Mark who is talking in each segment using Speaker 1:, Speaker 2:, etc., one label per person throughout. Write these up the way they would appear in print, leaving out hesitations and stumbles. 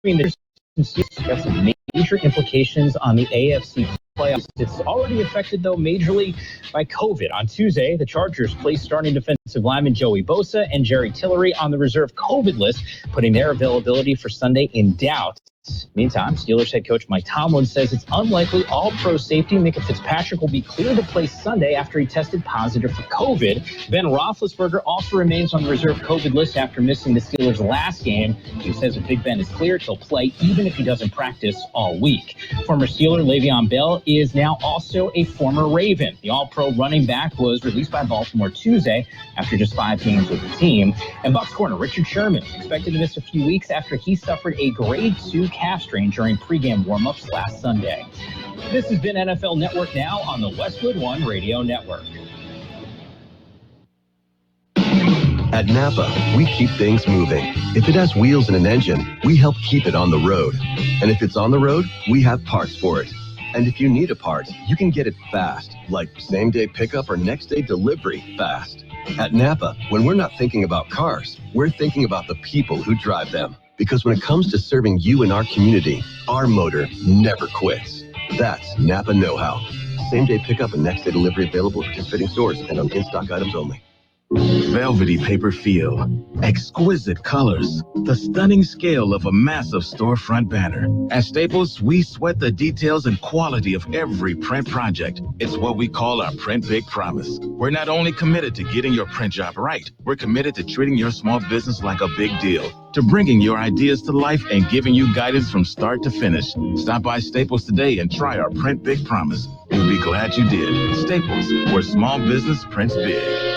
Speaker 1: there's got some major implications on the AFC playoffs. It's already affected, though, majorly by COVID. On Tuesday, the Chargers placed starting defensive lineman Joey Bosa and Jerry Tillery on the reserve COVID list, putting their availability for Sunday in doubt. Meantime, Steelers head coach Mike Tomlin says it's unlikely All-Pro safety Minka Fitzpatrick will be cleared to play Sunday after he tested positive for COVID. Ben Roethlisberger also remains on the reserve COVID list after missing the Steelers' last game. He says if Big Ben is cleared, he'll play even if he doesn't practice all week. Former Steeler Le'Veon Bell is now also a former Raven. The All-Pro running back was released by Baltimore Tuesday after just 5 games with the team. And Bucs corner Richard Sherman expected to miss a few weeks after he suffered a grade 2 calf strain during pregame warmups last Sunday. This has been NFL Network Now on the Westwood One Radio Network.
Speaker 2: At Napa, we keep things moving. If it has wheels and an engine, we help keep it on the road. And if it's on the road, we have parts for it. And if you need a part, you can get it fast, like same-day pickup or next-day delivery fast. At Napa, when we're not thinking about cars, we're thinking about the people who drive them. Because when it comes to serving you and our community, our motor never quits. That's Napa know-how. Same-day pickup and next-day delivery available at participating stores and on in-stock items only.
Speaker 3: Velvety paper feel, exquisite colors, the stunning scale of a massive storefront banner. At Staples, we sweat the details and quality of every print project. It's what we call our Print Big Promise. We're not only committed to getting your print job right, we're committed to treating your small business like a big deal, to bringing your ideas to life and giving you guidance from start to finish. Stop by Staples today and try our Print Big Promise. You'll be glad you did. Staples, where small business prints big.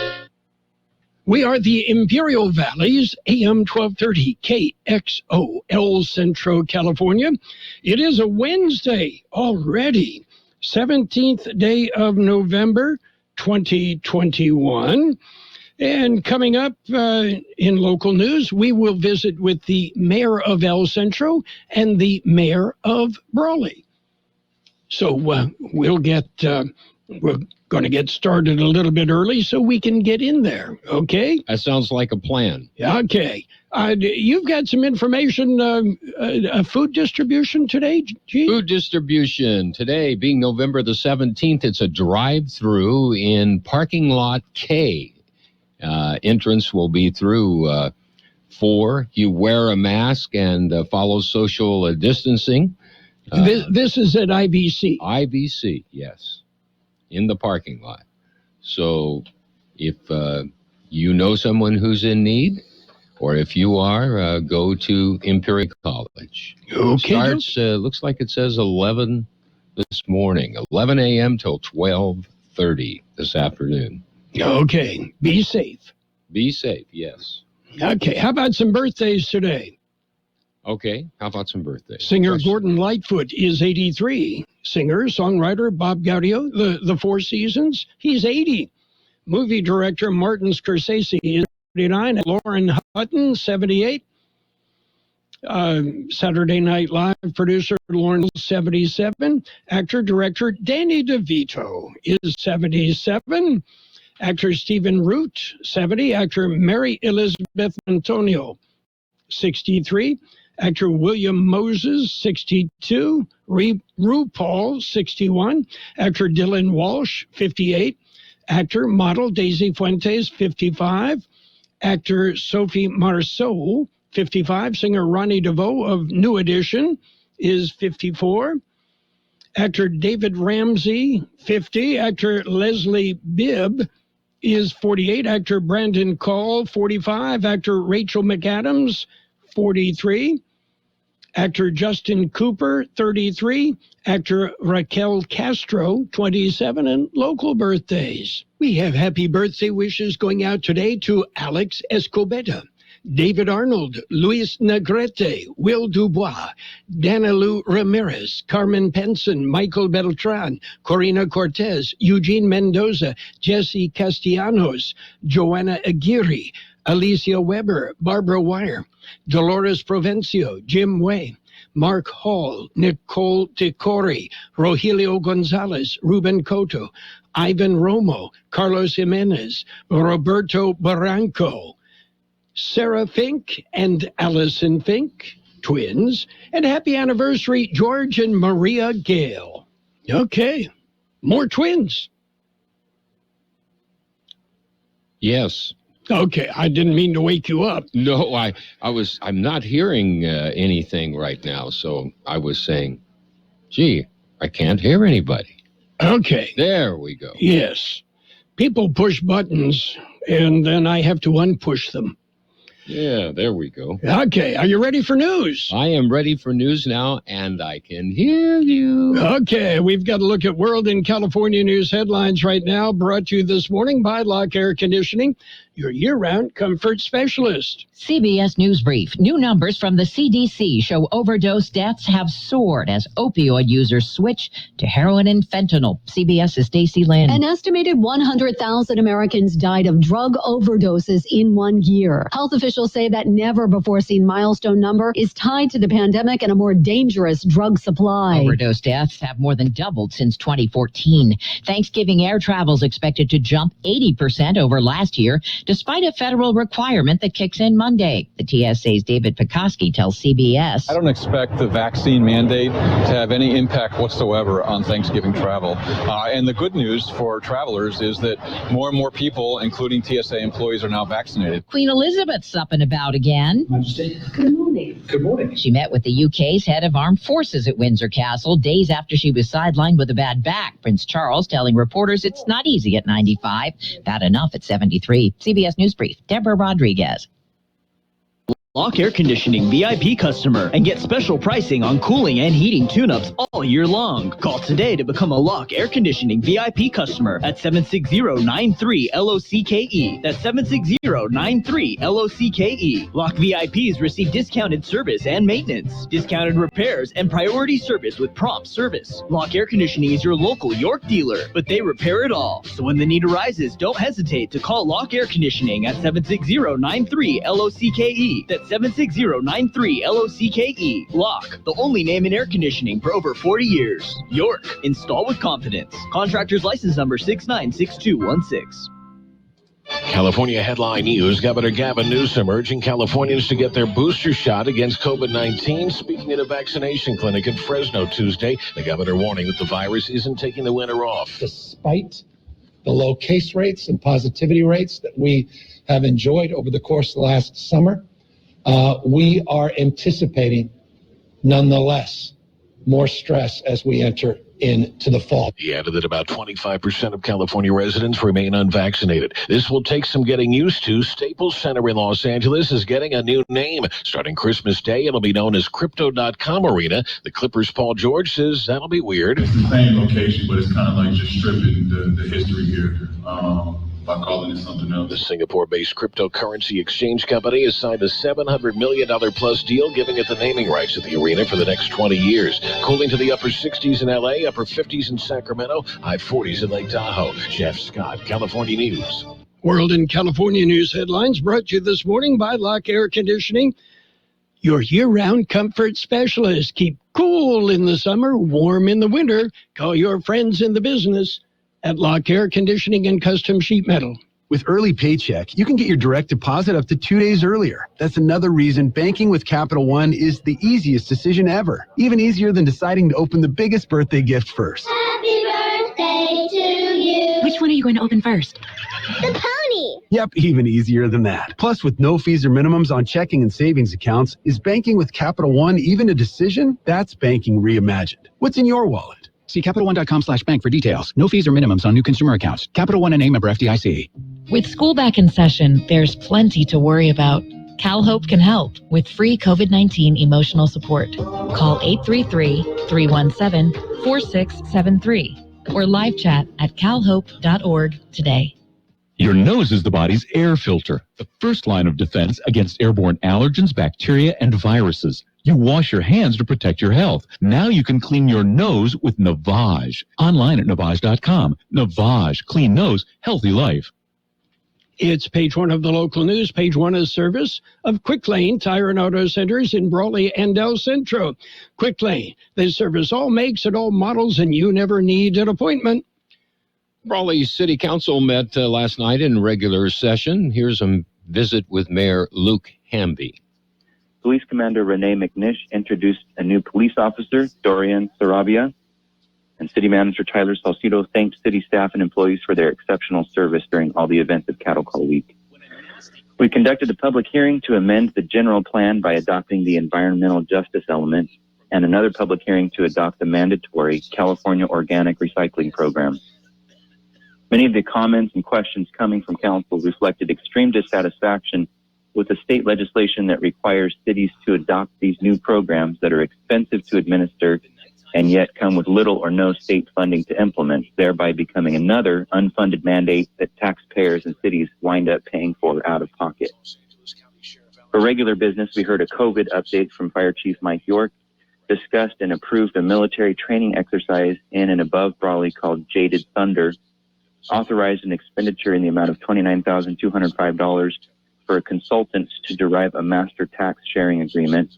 Speaker 4: We are the Imperial Valley's AM 1230 KXO, El Centro, California. It is a Wednesday already, 17th day of November, 2021. And coming up in local news, we will visit with the mayor of El Centro and the mayor of Brawley. So we're going to get started a little bit early so we can get in there, okay?
Speaker 5: That sounds like a plan.
Speaker 4: Okay. You've got some information, food distribution today, G?
Speaker 5: Food distribution today, being November the 17th, it's a drive-through in parking lot K. Entrance will be through 4. You wear a mask and follow social distancing.
Speaker 4: This is at IBC.
Speaker 5: IBC, yes. In the parking lot. So if you know someone who's in need, or if you are, go to Imperial College.
Speaker 4: Okay.
Speaker 5: Starts, looks like it says 11 this morning, 11 a.m. till 12:30 this afternoon.
Speaker 4: Okay. Be safe.
Speaker 5: Be safe, yes.
Speaker 4: Okay. How about some birthdays today?
Speaker 5: Okay. How about some birthdays?
Speaker 4: Singer Gordon Lightfoot is 83. Singer, songwriter Bob Gaudio, the Four Seasons, he's 80. Movie director Martin Scorsese is 79. Lauren Hutton, 78. Saturday Night Live producer Lauren, 77. Actor-director Danny DeVito is 77. Actor Stephen Root, 70. Actor Mary Elizabeth Antonio, 63. Actor William Moses, 62. RuPaul, 61. Actor Dylan Walsh, 58. Actor, model Daisy Fuentes, 55. Actor Sophie Marceau, 55. Singer Ronnie DeVoe of New Edition is 54. Actor David Ramsey, 50. Actor Leslie Bibb is 48. Actor Brandon Call, 45. Actor Rachel McAdams, 43. Actor Justin Cooper, 33. Actor Raquel Castro, 27. And local birthdays. We have happy birthday wishes going out today to Alex Escobeta, David Arnold, Luis Negrete, Will Dubois, Danilu Ramirez, Carmen Penson, Michael Beltran, Corina Cortez, Eugene Mendoza, Jesse Castellanos, Joanna Aguirre, Alicia Weber, Barbara Wire, Dolores Provencio, Jim Way, Mark Hall, Nicole DeCori, Rogelio Gonzalez, Ruben Cotto, Ivan Romo, Carlos Jimenez, Roberto Barranco, Sarah Fink and Allison Fink, twins. And happy anniversary, George and Maria Gale. Okay, more twins.
Speaker 5: Yes.
Speaker 4: Okay, I didn't mean to wake you up.
Speaker 5: No, I'm not hearing anything right now, so I was saying, gee, I can't hear anybody.
Speaker 4: Okay.
Speaker 5: There we go.
Speaker 4: Yes. People push buttons, and then I have to unpush them.
Speaker 5: Yeah, there we go.
Speaker 4: Okay, are you ready for news?
Speaker 5: I am ready for news now, and I can hear you.
Speaker 4: Okay, we've got to look at World and California news headlines right now, brought to you this morning by Lock Air Conditioning, your year-round comfort specialist.
Speaker 6: CBS News Brief. New numbers from the CDC show overdose deaths have soared as opioid users switch to heroin and fentanyl. CBS's Stacey Lynn.
Speaker 7: An estimated 100,000 Americans died of drug overdoses in 1 year. Health officials say that never-before-seen milestone number is tied to the pandemic and a more dangerous drug supply.
Speaker 6: Overdose deaths have more than doubled since 2014. Thanksgiving air travel is expected to jump 80% over last year, despite a federal requirement that kicks in Monday. The TSA's David Pekoski tells CBS.
Speaker 8: I don't expect the vaccine mandate to have any impact whatsoever on Thanksgiving travel. And the good news for travelers is that more and more people, including TSA employees, are now vaccinated.
Speaker 6: Queen Elizabeth's up and about again.
Speaker 9: Good morning. Good morning.
Speaker 6: She met with the UK's head of armed forces at Windsor Castle days after she was sidelined with a bad back. Prince Charles telling reporters it's not easy at 95, bad enough at 73. CBS News Brief, Deborah Rodriguez.
Speaker 10: Lock Air Conditioning VIP customer and get special pricing on cooling and heating tune-ups all year long. Call today to become a Lock Air Conditioning VIP customer at 760-93-LOCKE. That's 760-93-LOCKE. Lock VIPs receive discounted service and maintenance, discounted repairs, and priority service with prompt service. Lock Air Conditioning is your local York dealer, but they repair it all. So when the need arises, don't hesitate to call Lock Air Conditioning at 760-93-LOCKE. That's 760-93-LOCKE. Lock, the only name in air conditioning for over 40 years. York, install with confidence. Contractor's license number 696216.
Speaker 11: California headline news. Governor Gavin Newsom urging Californians to get their booster shot against COVID-19. Speaking at a vaccination clinic in Fresno Tuesday, the governor warning that the virus isn't taking the winter off.
Speaker 12: Despite the low case rates and positivity rates that we have enjoyed over the course of the last summer, we are anticipating, nonetheless, more stress as we enter into the fall.
Speaker 11: He added that about 25% of California residents remain unvaccinated. This will take some getting used to. Staples Center in Los Angeles is getting a new name. Starting Christmas Day, it'll be known as Crypto.com Arena. The Clippers' Paul George says that'll be weird.
Speaker 13: It's the same location, but it's kind of like just stripping the history here. By calling it something else.
Speaker 11: The Singapore-based cryptocurrency exchange company has signed a $700 million plus deal, giving it the naming rights at the arena for the next 20 years. Cooling to the upper 60s in L.A., upper 50s in Sacramento, high 40s in Lake Tahoe. Jeff Scott, California News.
Speaker 4: World and California news headlines brought to you this morning by Lock Air Conditioning, your year-round comfort specialist. Keep cool in the summer, warm in the winter. Call your friends in the business at Lock Air Conditioning and Custom Sheet Metal.
Speaker 14: With Early Paycheck, you can get your direct deposit up to 2 days earlier. That's another reason banking with Capital One is the easiest decision ever. Even easier than deciding to open the biggest birthday gift first.
Speaker 15: Happy birthday to you.
Speaker 16: Which one are you going to open first?
Speaker 15: The pony.
Speaker 14: Yep, even easier than that. Plus, with no fees or minimums on checking and savings accounts, is banking with Capital One even a decision? That's banking reimagined. What's in your wallet?
Speaker 17: See CapitalOne.com/bank for details. No fees or minimums on new consumer accounts. Capital One, a member FDIC.
Speaker 18: With school back in session, there's plenty to worry about. CalHope can help with free COVID-19 emotional support. Call 833-317-4673 or live chat at calhope.org today.
Speaker 19: Your nose is the body's air filter, the first line of defense against airborne allergens, bacteria, and viruses. You wash your hands to protect your health. Now you can clean your nose with Navage. Online at Navage.com. Navage. Clean nose, healthy life.
Speaker 4: It's page one of the local news. Page one is service of Quick Lane Tire and Auto Centers in Brawley and El Centro. Quick Lane. They service all makes and all models, and you never need an appointment.
Speaker 5: Brawley City Council met last night in regular session. Here's a visit with Mayor Luke Hamby.
Speaker 16: Police Commander Renee McNish introduced a new police officer, Dorian Sarabia, and City Manager Tyler Salcido thanked city staff and employees for their exceptional service during all the events of Cattle Call Week. We conducted a public hearing to amend the general plan by adopting the environmental justice element and another public hearing to adopt the mandatory California Organic Recycling Program. Many of the comments and questions coming from council reflected extreme dissatisfaction with the state legislation that requires cities to adopt these new programs that are expensive to administer and yet come with little or no state funding to implement, thereby becoming another unfunded mandate that taxpayers and cities wind up paying for out of pocket. For regular business, we heard a COVID update from Fire Chief Mike York, discussed and approved a military training exercise in and above Brawley called Jaded Thunder, authorized an expenditure in the amount of $29,205 for a consultant to derive a master tax sharing agreement,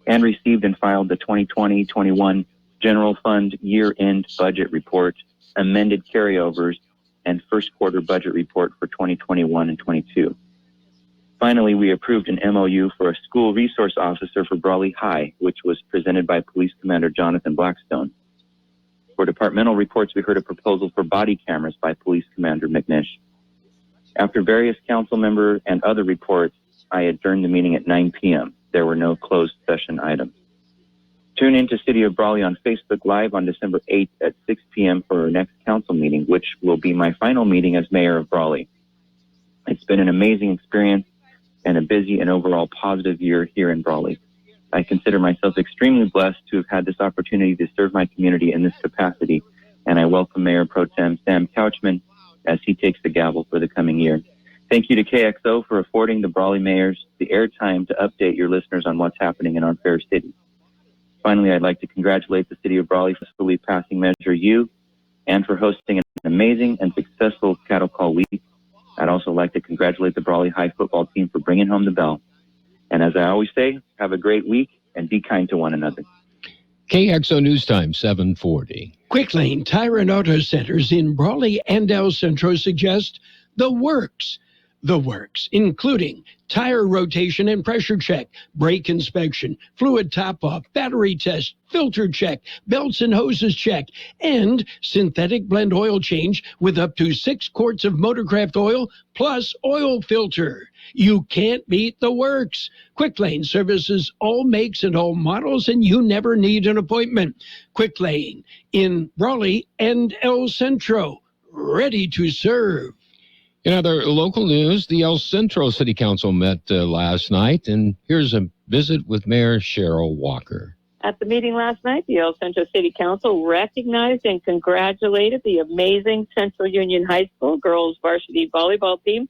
Speaker 16: and received and filed the 2020-21 General Fund Year-End Budget Report, amended carryovers, and first quarter budget report for 2021 and 22. Finally, we approved an MOU for a school resource officer for Brawley High, which was presented by Police Commander Jonathan Blackstone. For departmental reports, we heard a proposal for body cameras by Police Commander McNish. After various council member and other reports, I adjourned the meeting at 9 p.m. There were no closed session items. Tune in to City of Brawley on Facebook Live on December 8th at 6 p.m. for our next council meeting, which will be my final meeting as mayor of Brawley. It's been an amazing experience and a busy and overall positive year here in Brawley. I consider myself extremely blessed to have had this opportunity to serve my community in this capacity, and I welcome Mayor Pro Tem Sam Couchman as he takes the gavel for the coming year. Thank you to KXO for affording the Brawley mayors the airtime to update your listeners on what's happening in our fair city. Finally, I'd like to congratulate the City of Brawley for fully passing Measure U and for hosting an amazing and successful Cattle Call Week. I'd also like to congratulate the Brawley High football team for bringing home the bell. And as I always say, have a great week and be kind to one another.
Speaker 5: KXO News Time, 740.
Speaker 4: Quick Lane Tire and Auto Centers in Brawley and El Centro suggest the works. The works, including tire rotation and pressure check, brake inspection, fluid top-off, battery test, filter check, belts and hoses check, and synthetic blend oil change with up to 6 quarts of Motorcraft oil plus oil filter. You can't beat the works. Quick Lane services all makes and all models, and you never need an appointment. Quick Lane in Brawley and El Centro, ready to serve.
Speaker 5: In other local news, the El Centro City Council met last night, and here's a visit with Mayor Cheryl Walker.
Speaker 20: At the meeting last night, the El Centro City Council recognized and congratulated the amazing Central Union High School girls varsity volleyball team,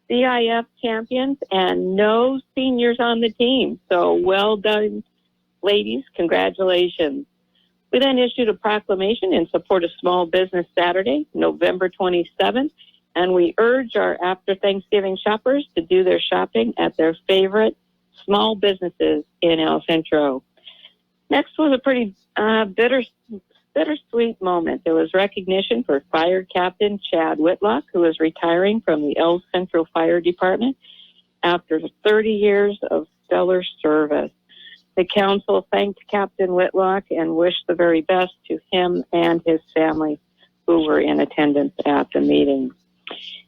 Speaker 20: CIF champions, and no seniors on the team. So well done, ladies. Congratulations. We then issued a proclamation in support of Small Business Saturday, November 27th. And we urge our after Thanksgiving shoppers to do their shopping at their favorite small businesses in El Centro. Next was a pretty bittersweet moment. There was recognition for Fire Captain Chad Whitlock, who is retiring from the El Centro Fire Department after 30 years of stellar service. The council thanked Captain Whitlock and wished the very best to him and his family who were in attendance at the meeting.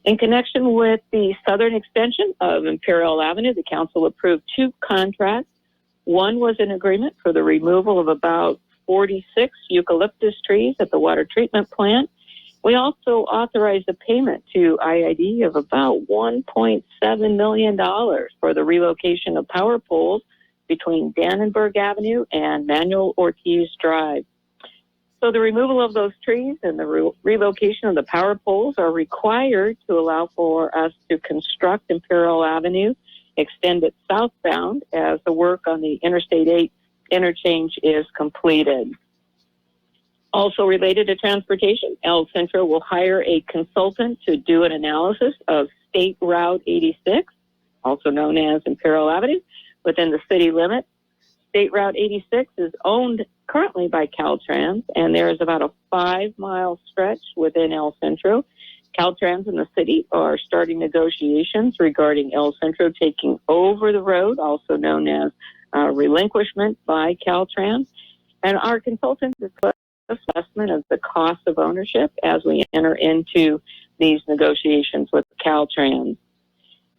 Speaker 20: In connection with the southern extension of Imperial Avenue, the council approved 2 contracts. One was an agreement for the removal of about 46 eucalyptus trees at the water treatment plant. We also authorized a payment to IID of about $1.7 million for the relocation of power poles between Dannenberg Avenue and Manuel Ortiz Drive. So the removal of those trees and the relocation of the power poles are required to allow for us to construct Imperial Avenue, extend it southbound as the work on the Interstate 8 interchange is completed. Also related to transportation, El Centro will hire a consultant to do an analysis of State Route 86, also known as Imperial Avenue, within the city limits. State Route 86 is owned currently by Caltrans, and there is about a 5-mile stretch within El Centro. Caltrans and the city are starting negotiations regarding El Centro taking over the road, also known as relinquishment by Caltrans. And our consultant discussed assessment of the cost of ownership as we enter into these negotiations with Caltrans.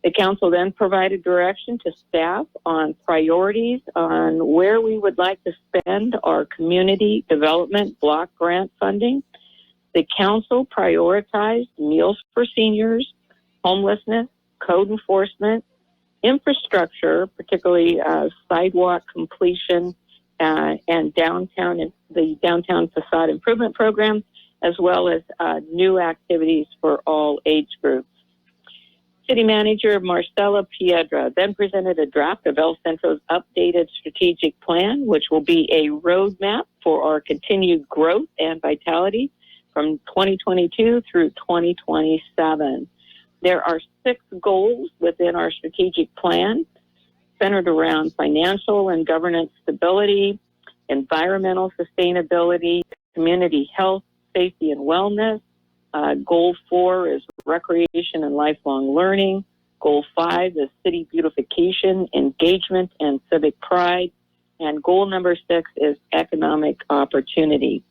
Speaker 20: The council then provided direction to staff on priorities on where we would like to spend our community development block grant funding. The council prioritized meals for seniors, homelessness, code enforcement, infrastructure, particularly sidewalk completion and the downtown facade improvement program, as well as new activities for all age groups. City Manager Marcela Piedra then presented a draft of El Centro's updated strategic plan, which will be a roadmap for our continued growth and vitality from 2022 through 2027. There are 6 goals within our strategic plan centered around financial and governance stability, environmental sustainability, community health, safety and wellness. Goal 4 is recreation and lifelong learning. Goal 5 is city beautification, engagement, and civic pride. And goal number 6 is economic opportunity.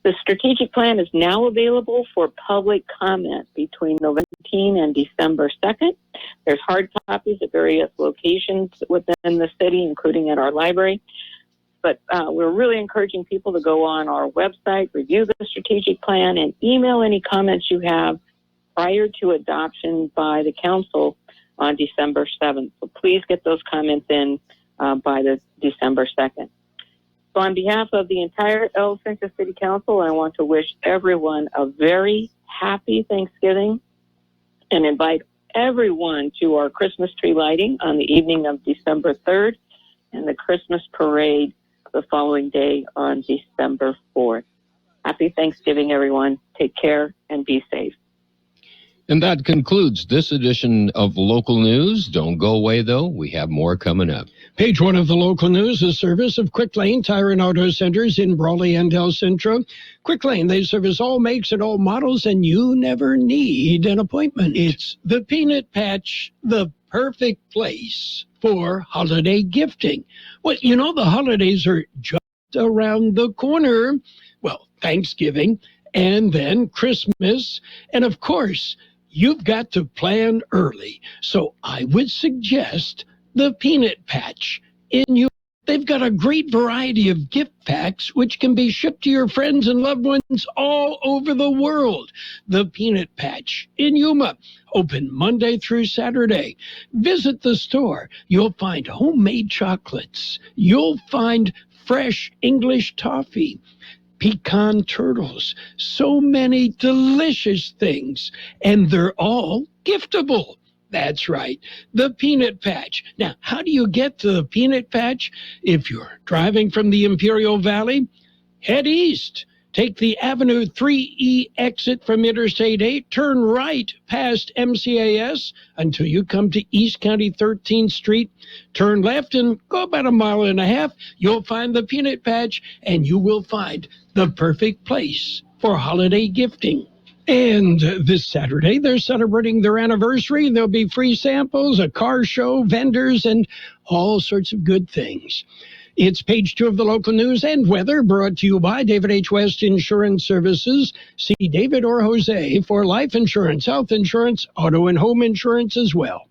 Speaker 20: The strategic plan is now available for public comment between November 18 and December 2nd. There's hard copies at various locations within the city, including at our library. But we're really encouraging people to go on our website, review the strategic plan, and email any comments you have prior to adoption by the council on December 7th. So please get those comments in by the December 2nd. So on behalf of the entire El Centro City Council, I want to wish everyone a very happy Thanksgiving and invite everyone to our Christmas tree lighting on the evening of December 3rd and the Christmas parade the following day on December 4th. Happy Thanksgiving, everyone. Take care and be safe.
Speaker 5: And that concludes this edition of Local News. Don't go away, though. We have more coming up.
Speaker 4: Page 1 of the local news, a service of Quick Lane Tire and Auto Centers in Brawley and El Centro. Quick Lane, they service all makes and all models, and you never need an appointment. It's the Peanut Patch, the perfect place for holiday gifting. Well, you know, the holidays are just around the corner. Well, Thanksgiving, and then Christmas, and of course, you've got to plan early. So I would suggest the Peanut Patch in you. They've got a great variety of gift packs which can be shipped to your friends and loved ones all over the world. The Peanut Patch in Yuma, open Monday through Saturday. Visit the store. You'll find homemade chocolates. You'll find fresh English toffee, pecan turtles, so many delicious things, and they're all giftable. That's right, the Peanut Patch. Now, how do you get to the Peanut Patch? If you're driving from the Imperial Valley, head east. Take the Avenue 3E exit from Interstate 8, turn right past MCAS until you come to East County 13th Street. Turn left and go about a mile and a half. You'll find the Peanut Patch, and you will find the perfect place for holiday gifting. And this Saturday, they're celebrating their anniversary. There'll be free samples, a car show, vendors, and all sorts of good things. It's page 2 of the local news and weather, brought to you by David H. West Insurance Services. See David or Jose for life insurance, health insurance, auto and home insurance as well.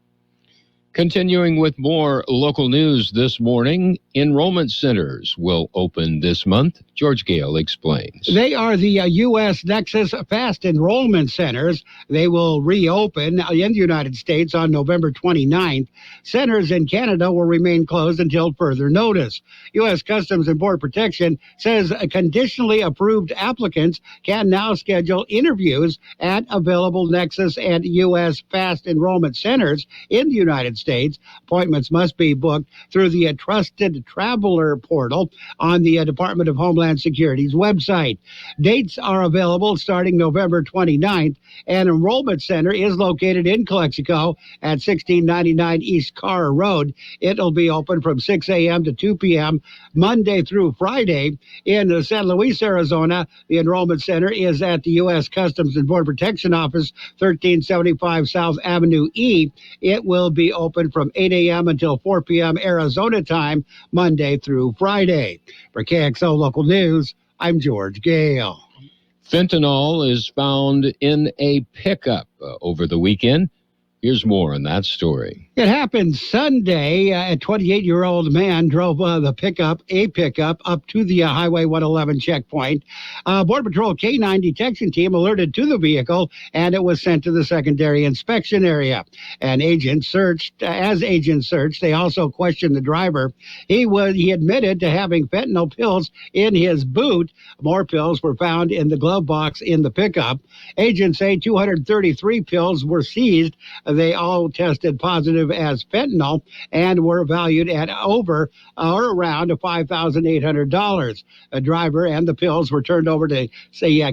Speaker 5: Continuing with more local news this morning, enrollment centers will open this month. George Gale explains.
Speaker 21: They are the U.S. Nexus Fast Enrollment Centers. They will reopen in the United States on November 29th. Centers in Canada will remain closed until further notice. U.S. Customs and Border Protection says conditionally approved applicants can now schedule interviews at available Nexus and U.S. Fast Enrollment Centers in the United States. Appointments must be booked through the Trusted Traveler portal on the Department of Homeland Security's website. Dates are available starting November 29th. An enrollment center is located in Calexico at 1699 East Carr Road. It'll be open from 6 a.m. to 2 p.m. Monday through Friday. In San Luis, Arizona, the enrollment center is at the U.S. Customs and Border Protection Office, 1375 South Avenue E. It will be open from 8 a.m. until 4 p.m. Arizona time, Monday through Friday. For KXO Local News, I'm George Gale.
Speaker 5: Fentanyl is found in a pickup over the weekend. Here's more on that story.
Speaker 21: It happened Sunday. A 28-year-old man drove a pickup up to the Highway 111 checkpoint. Border Patrol K-9 detection team alerted to the vehicle, and it was sent to the secondary inspection area. As agents searched, they also questioned the driver. He admitted to having fentanyl pills in his boot. More pills were found in the glove box in the pickup. Agents say 233 pills were seized. They all tested positive as fentanyl and were valued at over or around $5,800. The driver and the pills were turned over to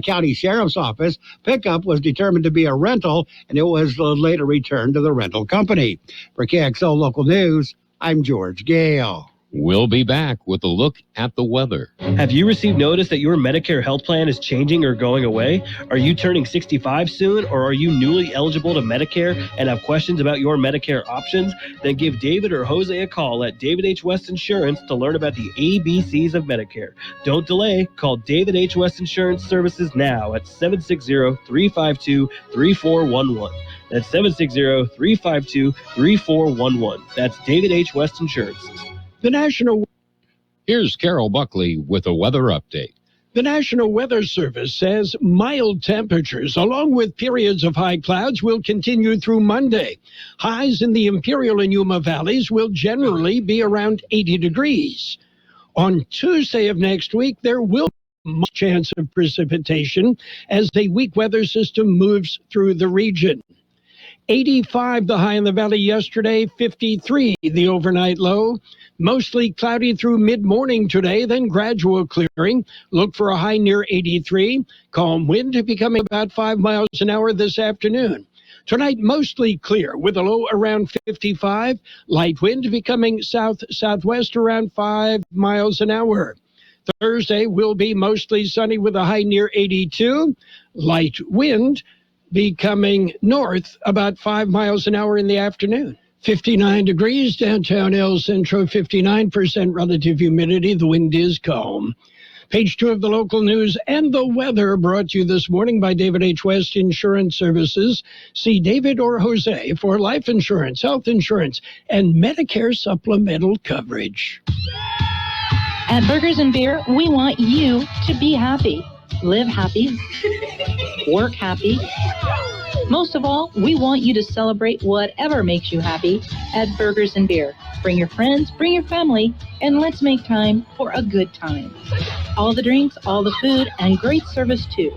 Speaker 21: county sheriff's office. Pickup was determined to be a rental, and it was later returned to the rental company. For KXO Local News, I'm George Gale.
Speaker 5: We'll be back with a look at the weather.
Speaker 1: Have you received notice that your Medicare health plan is changing or going away? Are you turning 65 soon, or are you newly eligible to Medicare and have questions about your Medicare options? Then give David or Jose a call at David H. West Insurance to learn about the ABCs of Medicare. Don't delay. Call David H. West Insurance Services now at 760-352-3411. That's 760-352-3411. That's David H. West Insurance.
Speaker 5: Here's Carroll Buckley with a weather update.
Speaker 4: The National Weather Service says mild temperatures, along with periods of high clouds, will continue through Monday. Highs in the Imperial and Yuma valleys will generally be around 80 degrees. On Tuesday of next week, there will be much chance of precipitation as a weak weather system moves through the region. 85 the high in the valley yesterday, 53 the overnight low. Mostly cloudy through mid-morning today, then gradual clearing. Look for a high near 83. Calm wind becoming about 5 miles an hour this afternoon. Tonight, mostly clear with a low around 55. Light wind becoming south-southwest around 5 miles an hour. Thursday will be mostly sunny with a high near 82. Light wind becoming north about 5 miles an hour in the afternoon. 59 degrees downtown El Centro, 59% relative humidity. The wind is calm. Page 2 of the local news and the weather brought to you this morning by David H. West Insurance Services. See David or Jose for life insurance, health insurance, and Medicare supplemental coverage.
Speaker 18: At Burgers and Beer, we want you to be happy, live happy, work happy. Most of all, we want you to celebrate whatever makes you happy at Burgers and Beer. Bring your friends, bring your family, and let's make time for a good time. All the drinks, all the food, and great service too.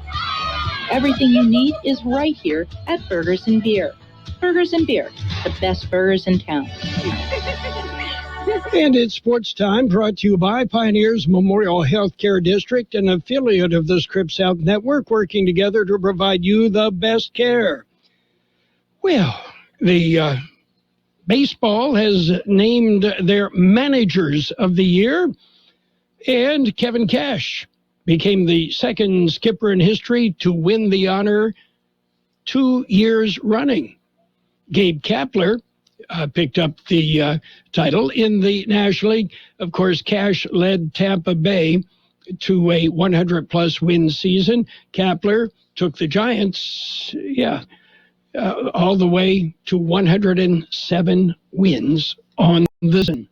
Speaker 18: Everything you need is right here at Burgers and Beer. Burgers and Beer, the best burgers in town.
Speaker 4: And it's sports time, brought to you by Pioneers Memorial Healthcare District, an affiliate of the Scripps Health Network, working together to provide you the best care. Well, the baseball has named their managers of the year, and Kevin Cash became the second skipper in history to win the honor 2 years running. Gabe Kapler picked up the title in the National League. Of course, Cash led Tampa Bay to a 100-plus win season. Kapler took the Giants, all the way to 107 wins on the season.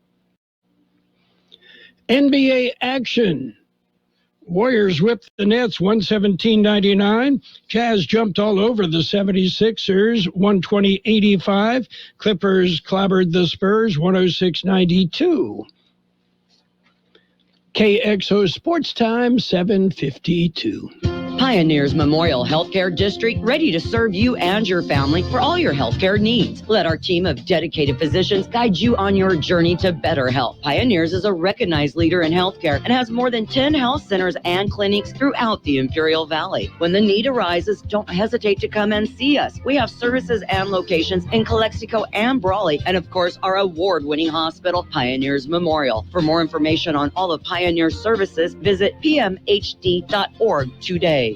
Speaker 4: NBA action. Warriors whipped the Nets 117-99. Jazz jumped all over the 76ers 120-85. Clippers clobbered the Spurs 106-92. KXO Sports Time 7:52.
Speaker 2: Pioneers Memorial Healthcare District, ready to serve you and your family for all your healthcare needs. Let our team of dedicated physicians guide you on your journey to better health. Pioneers is a recognized leader in healthcare and has more than 10 health centers and clinics throughout the Imperial Valley. When the need arises, don't hesitate to come and see us. We have services and locations in Calexico and Brawley, and of course, our award-winning hospital, Pioneers Memorial. For more information on all of Pioneer's services, visit pmhd.org today.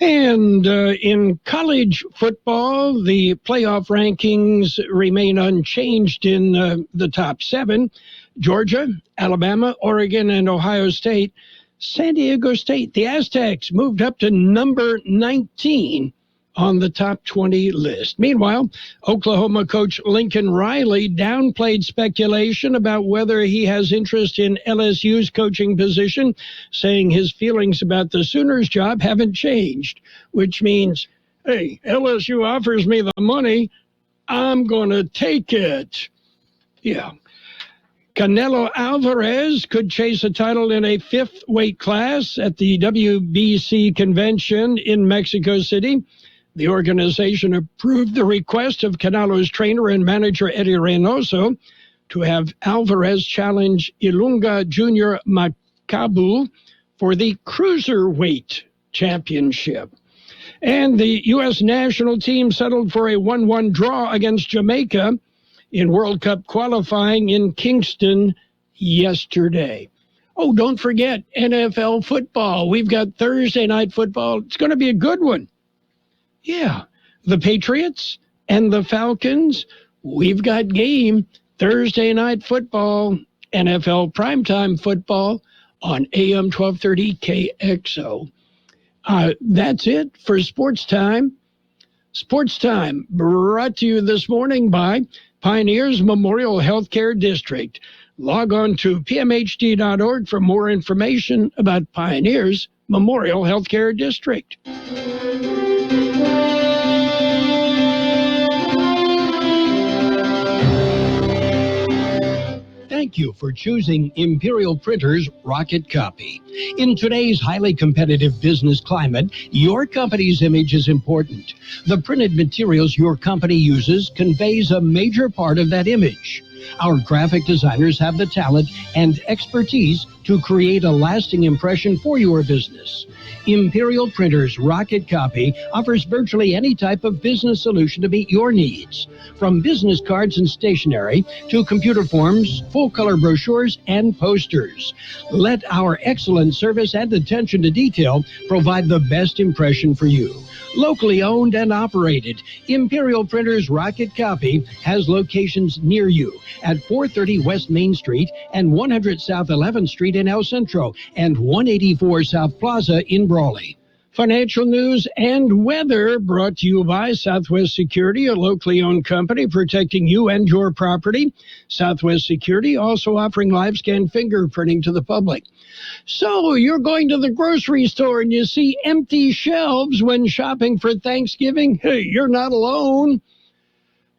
Speaker 4: And in college football, the playoff rankings remain unchanged in the top 7. Georgia, Alabama, Oregon, and Ohio State. San Diego State, the Aztecs, moved up to number 19 on the top 20 list. Meanwhile, Oklahoma coach Lincoln Riley downplayed speculation about whether he has interest in LSU's coaching position, saying his feelings about the Sooners job haven't changed, which means, hey, LSU offers me the money, I'm going to take it. Yeah. Canelo Alvarez could chase a title in a 5th weight class at the WBC convention in Mexico City. The organization approved the request of Canelo's trainer and manager Eddie Reynoso to have Alvarez challenge Ilunga Jr. Makabu for the Cruiserweight Championship. And the U.S. national team settled for a 1-1 draw against Jamaica in World Cup qualifying in Kingston yesterday. Oh, don't forget NFL football. We've got Thursday night football. It's going to be a good one. Yeah, the Patriots and the Falcons, we've got game Thursday night football, NFL primetime football on AM 1230 KXO. That's it for Sports Time. Sports Time brought to you this morning by Pioneers Memorial Healthcare District. Log on to pmhd.org for more information about Pioneers Memorial Healthcare District. Thank you for choosing Imperial Printers Rocket Copy. In today's highly competitive business climate, your company's image is important. The printed materials your company uses conveys a major part of that image. Our graphic designers have the talent and expertise to create a lasting impression for your business. Imperial Printers Rocket Copy offers virtually any type of business solution to meet your needs, from business cards and stationery to computer forms, full-color brochures, and posters. Let our excellent service and attention to detail provide the best impression for you. Locally owned and operated, Imperial Printers Rocket Copy has locations near you at 430 West Main Street and 100 South 11th Street in El Centro and 184 South Plaza in Brawley. Financial news and weather brought to you by Southwest Security, a locally owned company protecting you and your property. Southwest Security also offering live scan fingerprinting to the public. So you're going to the grocery store and you see empty shelves when shopping for Thanksgiving? Hey, you're not alone.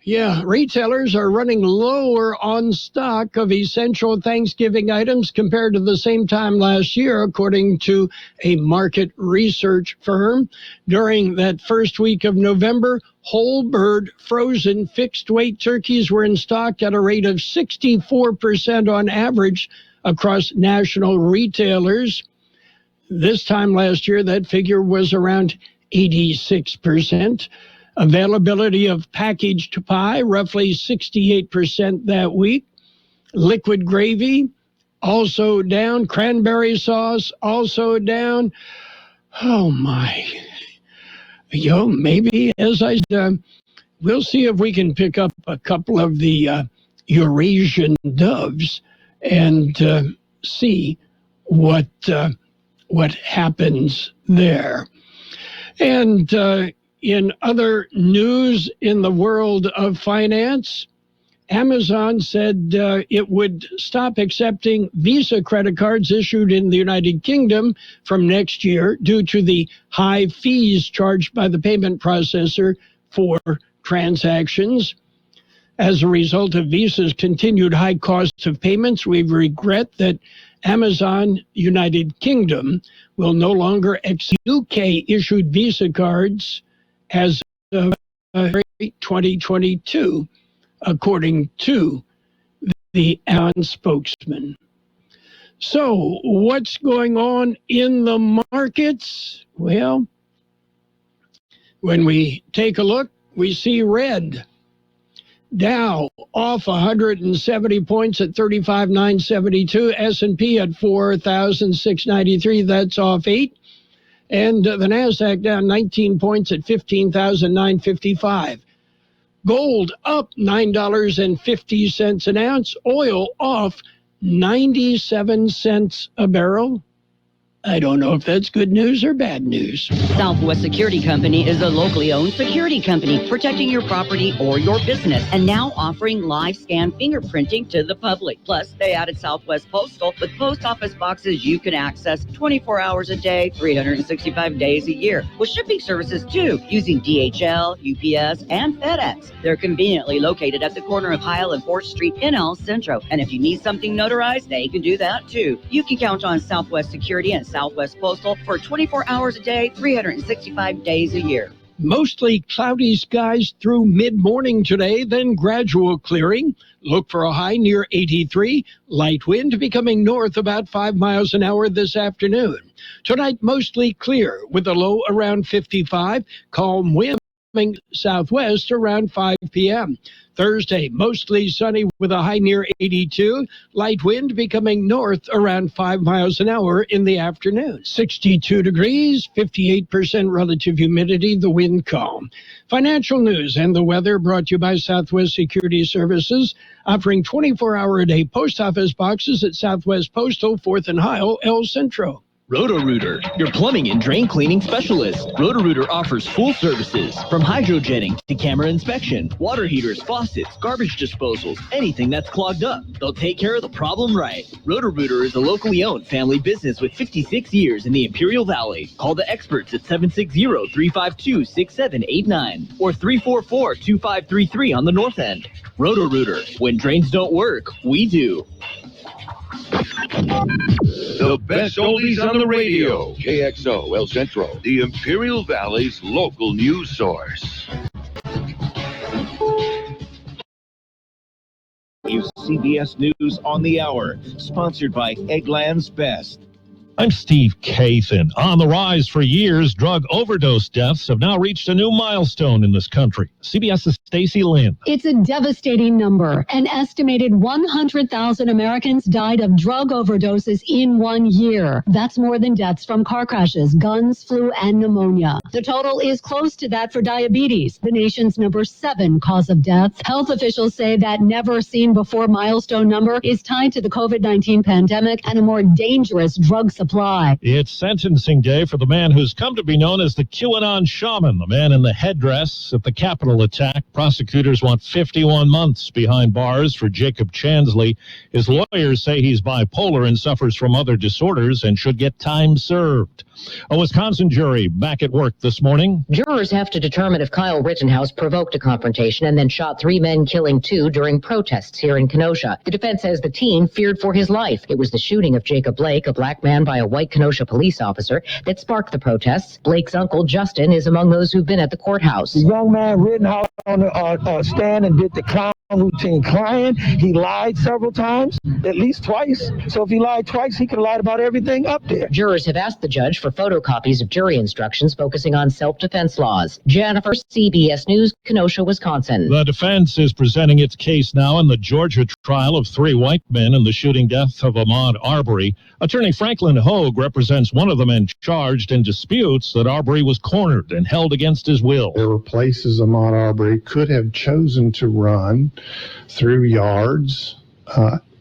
Speaker 4: Yeah, retailers are running lower on stock of essential Thanksgiving items compared to the same time last year, according to a market research firm. During that first week of November, whole bird frozen fixed weight turkeys were in stock at a rate of 64% on average across national retailers. This time last year, that figure was around 86%. Availability of packaged pie, roughly 68% that week. Liquid gravy, also down. Cranberry sauce, also down. Oh, my. Maybe, as I said, we'll see if we can pick up a couple of the Eurasian doves and see what happens there. And in other news in the world of finance, Amazon said it would stop accepting Visa credit cards issued in the United Kingdom from next year due to the high fees charged by the payment processor for transactions. As a result of Visa's continued high cost of payments, we regret that Amazon United Kingdom will no longer accept UK-issued Visa cards as of 2022, according to the Amazon spokesman. So, what's going on in the markets? Well, when we take a look, we see red. Dow off 170 points at 35,972. S&P at 4,693. That's off 8. And the NASDAQ down 19 points at 15,955. Gold up $9.50 an ounce. Oil off 97 cents a barrel. I don't know if that's good news or bad news.
Speaker 2: Southwest Security Company is a locally owned security company protecting your property or your business and now offering live scan fingerprinting to the public. Plus, they added Southwest Postal with post office boxes you can access 24 hours a day, 365 days a year, with shipping services too, using DHL, UPS, and FedEx. They're conveniently located at the corner of Heil and 4th Street in El Centro. And if you need something notarized, they can do that too. You can count on Southwest Security and Southwest Postal for 24 hours a day, 365 days a year.
Speaker 4: Mostly cloudy skies through mid-morning today, then gradual clearing. Look for a high near 83. Light wind becoming north about 5 miles an hour this afternoon. Tonight, mostly clear with a low around 55. Calm wind southwest around 5 p.m. Thursday, mostly sunny with a high near 82. Light wind becoming north around 5 miles an hour in the afternoon. 62 degrees, 58% relative humidity, the wind calm. Financial news and the weather brought to you by Southwest Security Services, offering 24-hour-a-day post office boxes at Southwest Postal, 4th and Heil, El Centro.
Speaker 10: Roto-Rooter, your plumbing and drain cleaning specialist. Roto-Rooter offers full services, from hydrojetting to camera inspection, water heaters, faucets, garbage disposals, anything that's clogged up. They'll take care of the problem right. Roto-Rooter is a locally owned family business with 56 years in the Imperial Valley. Call the experts at 760-352-6789 or 344-2533 on the north end. Roto-Rooter, when drains don't work, we do.
Speaker 3: The best oldies on the radio. KXO El Centro, the Imperial Valley's local news source.
Speaker 22: CBS News on the Hour, sponsored by Eggland's Best.
Speaker 23: I'm Steve Kathan. On the rise for years, drug overdose deaths have now reached a new milestone in this country. CBS's Stacey Lynn.
Speaker 7: It's a devastating number. An estimated 100,000 Americans died of drug overdoses in 1 year. That's more than deaths from car crashes, guns, flu, and pneumonia. The total is close to that for diabetes, the nation's number 7 cause of death. Health officials say that never-seen-before milestone number is tied to the COVID-19 pandemic and a more dangerous drug supply.
Speaker 23: It's sentencing day for the man who's come to be known as the QAnon shaman, the man in the headdress at the Capitol attack. Prosecutors want 51 months behind bars for Jacob Chansley. His lawyers say he's bipolar and suffers from other disorders and should get time served. A Wisconsin jury back at work this morning.
Speaker 24: Jurors have to determine if Kyle Rittenhouse provoked a confrontation and then shot 3 men, killing 2 during protests here in Kenosha. The defense says the teen feared for his life. It was the shooting of Jacob Blake, a black man, by a white Kenosha police officer that sparked the protests. Blake's uncle, Justin, is among those who've been at the courthouse.
Speaker 25: The young man Rittenhouse on the stand and did the clown routine crying. He lied several times, at least twice. So if he lied twice, he could have lied about everything up there.
Speaker 24: Jurors have asked the judge for photocopies of jury instructions focusing on self-defense laws. Jennifer, CBS News, Kenosha, Wisconsin.
Speaker 23: The defense is presenting its case now in the Georgia trial of 3 white men in the shooting death of Ahmaud Arbery. Attorney Franklin Hogue represents one of the men charged and disputes that Arbery was cornered and held against his will.
Speaker 26: There were places Ahmaud Arbery could have chosen to run through yards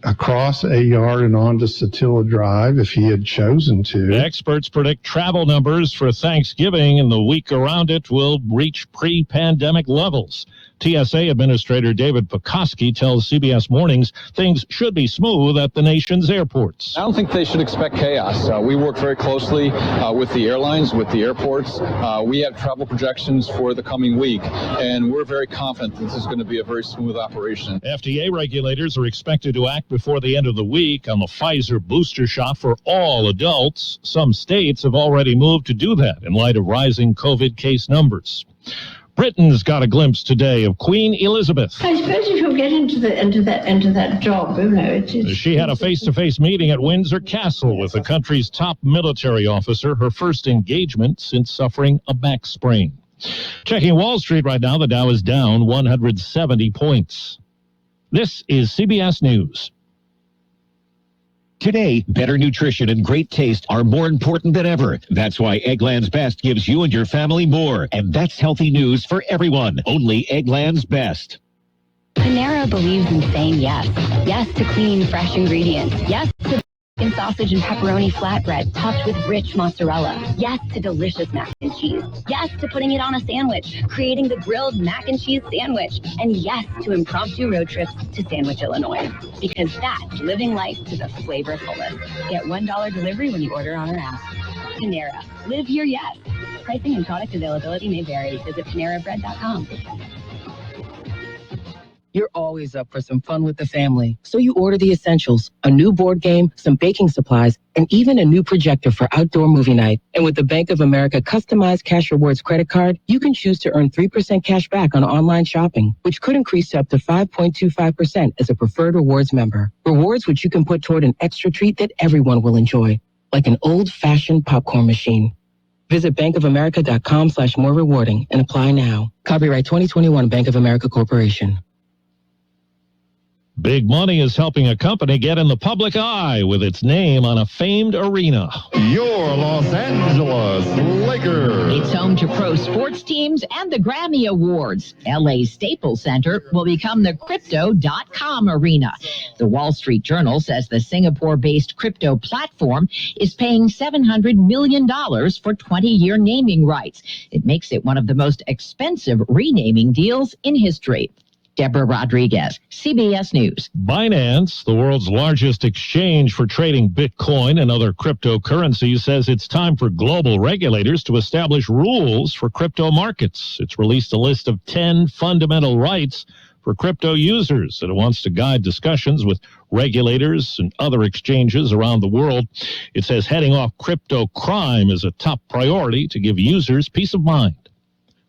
Speaker 6: across a yard and onto Satilla Drive if he had chosen to.
Speaker 23: Experts predict travel numbers for Thanksgiving and the week around it will reach pre-pandemic levels. TSA Administrator David Pekoski tells CBS Mornings things should be smooth at the nation's airports.
Speaker 8: I don't think they should expect chaos. We work very closely with the airlines, with the airports. We have travel projections for the coming week, and we're very confident this is going to be a very smooth operation.
Speaker 23: FDA regulators are expected to act before the end of the week on the Pfizer booster shot for all adults. Some states have already moved to do that in light of rising COVID case numbers. Britain's got a glimpse today of Queen Elizabeth.
Speaker 9: I suppose if you get into that job, you know,
Speaker 23: She had a face-to-face meeting at Windsor Castle with the country's top military officer, her first engagement since suffering a back sprain. Checking Wall Street right now, the Dow is down 170 points. This is CBS News.
Speaker 12: Today, better nutrition and great taste are more important than ever. That's why Eggland's Best gives you and your family more. And that's healthy news for everyone. Only Eggland's Best.
Speaker 13: Panera believes in saying yes. Yes to clean, fresh ingredients. Yes to bacon, sausage, and pepperoni flatbread topped with rich mozzarella. Yes to delicious mac and cheese. Yes to putting it on a sandwich, creating the grilled mac and cheese sandwich. And yes to impromptu road trips to Sandwich, Illinois. Because that's living life to the flavor fullest. Get $1 delivery when you order on our app. Panera. Live your yes. Pricing and product availability may vary. Visit PaneraBread.com.
Speaker 26: You're always up for some fun with the family, so you order the essentials, a new board game, some baking supplies, and even a new projector for outdoor movie night. And with the Bank of America customized Cash Rewards credit card, you can choose to earn 3% cash back on online shopping, which could increase to up to 5.25% as a preferred rewards member. Rewards which you can put toward an extra treat that everyone will enjoy, like an old-fashioned popcorn machine. Visit bankofamerica.com/more rewarding and apply now. Copyright 2021 Bank of America Corporation.
Speaker 23: Big money is helping a company get in the public eye with its name on a famed arena.
Speaker 27: Your Los Angeles Lakers.
Speaker 28: It's home to pro sports teams and the Grammy Awards. LA's Staples Center will become the Crypto.com arena. The Wall Street Journal says the Singapore-based crypto platform is paying $700 million for 20-year naming rights. It makes it one of the most expensive renaming deals in history. Deborah Rodriguez, CBS News.
Speaker 23: Binance, the world's largest exchange for trading Bitcoin and other cryptocurrencies, says it's time for global regulators to establish rules for crypto markets. It's released a list of 10 fundamental rights for crypto users, and it wants to guide discussions with regulators and other exchanges around the world. It says heading off crypto crime is a top priority to give users peace of mind.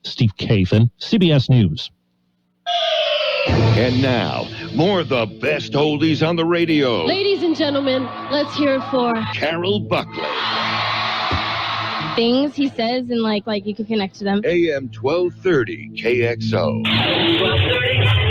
Speaker 23: Steve Kathan, CBS News.
Speaker 3: And now, more of the best oldies on the radio.
Speaker 29: Ladies and gentlemen, let's hear it for
Speaker 3: Carroll Buckley.
Speaker 29: Things he says and like you can connect to them.
Speaker 3: AM 1230 KXO. 1230.